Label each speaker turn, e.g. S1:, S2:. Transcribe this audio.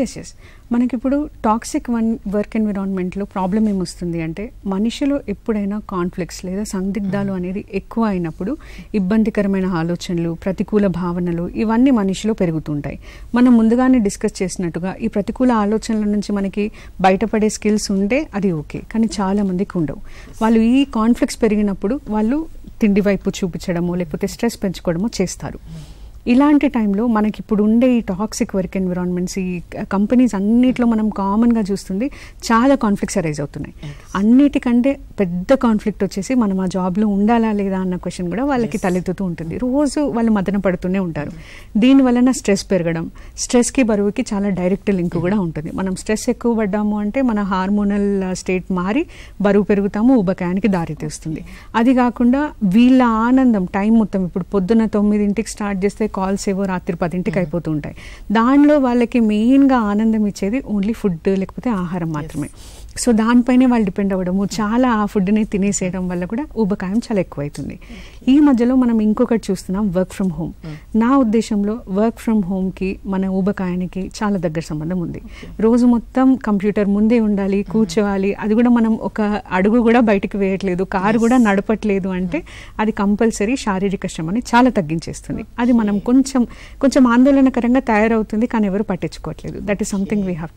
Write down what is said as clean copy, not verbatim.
S1: Yes మనకిప్పుడు toxic work ఎన్విరాన్మెంట్లో problem ఏమొస్తుంది అంటే మనిషిలో ఎప్పుడైనా కాన్ఫ్లిక్ట్స్ లేదా సందిగ్ధాలు అనేది ఎక్కువ అయినప్పుడు ఇబ్బందికరమైన ఆలోచనలు, ప్రతికూల భావనలు ఇవన్నీ మనిషిలో పెరుగుతుంటాయి. మనం ముందుగానే డిస్కస్ చేసినట్టుగా ఈ ప్రతికూల ఆలోచనల నుంచి మనకి బయటపడే స్కిల్స్ ఉంటే అది ఓకే, కానీ చాలా మందికి ఉండవు. వాళ్ళు ఈ కాన్ఫ్లిక్ట్స్ పెరిగినప్పుడు వాళ్ళు తిండి వైపు చూపించడము లేకపోతే స్ట్రెస్ పెంచుకోవడము చేస్తారు. ఇలాంటి టైంలో మనకి ఇప్పుడు ఉండే ఈ టాక్సిక్ వర్క్ ఎన్విరాన్మెంట్స్, ఈ కంపెనీస్ అన్నిట్లో మనం కామన్గా చూస్తుంది చాలా కాన్ఫ్లిక్ట్స్ అరైజ్ అవుతున్నాయి. అన్నిటికంటే పెద్ద కాన్ఫ్లిక్ట్ వచ్చేసి మనం ఆ జాబ్లో ఉండాలా లేదా అన్న క్వశ్చన్ కూడా వాళ్ళకి తలెత్తుతూ ఉంటుంది. రోజు వాళ్ళు మదన పడుతూనే ఉంటారు. దీనివలన స్ట్రెస్ పెరగడం, స్ట్రెస్కి బరువుకి చాలా డైరెక్ట్ లింక్ కూడా ఉంటుంది. మనం స్ట్రెస్ ఎక్కువ పడ్డాము అంటే మన హార్మోనల్ స్టేట్ మారి బరువు పెరుగుతాము, ఊబకాయానికి దారితీస్తుంది. అది కాకుండా వీళ్ళ ఆనందం టైం మొత్తం ఇప్పుడు పొద్దున 9 స్టార్ట్ చేస్తే కాల్స్ ఏవో రాత్రి 10 అయిపోతూ ఉంటాయి. దానిలో వాళ్ళకి మెయిన్గా ఆనందం ఇచ్చేది ఓన్లీ ఫుడ్ లేకపోతే ఆహారం మాత్రమే. సో దానిపైనే వాళ్ళు డిపెండ్ అవ్వడము, చాలా ఆ ఫుడ్ని తినేసేయడం వల్ల కూడా ఊబకాయం చాలా ఎక్కువైతుంది. ఈ మధ్యలో మనం ఇంకొకటి చూస్తున్నాం, వర్క్ ఫ్రమ్ హోమ్. నా ఉద్దేశంలో వర్క్ ఫ్రమ్ హోమ్కి మన ఊబకాయానికి చాలా దగ్గర సంబంధం ఉంది. రోజు మొత్తం కంప్యూటర్ ముందే ఉండాలి, కూర్చోవాలి, అది కూడా మనం ఒక అడుగు కూడా బయటికి వేయట్లేదు, కారు కూడా నడపట్లేదు అంటే అది కంపల్సరీ శారీరక శ్రమని చాలా తగ్గించేస్తుంది. అది మనం కొంచెం ఆందోళనకరంగా తయారవుతుంది, కానీ ఎవరు పట్టించుకోవట్లేదు. That is something we have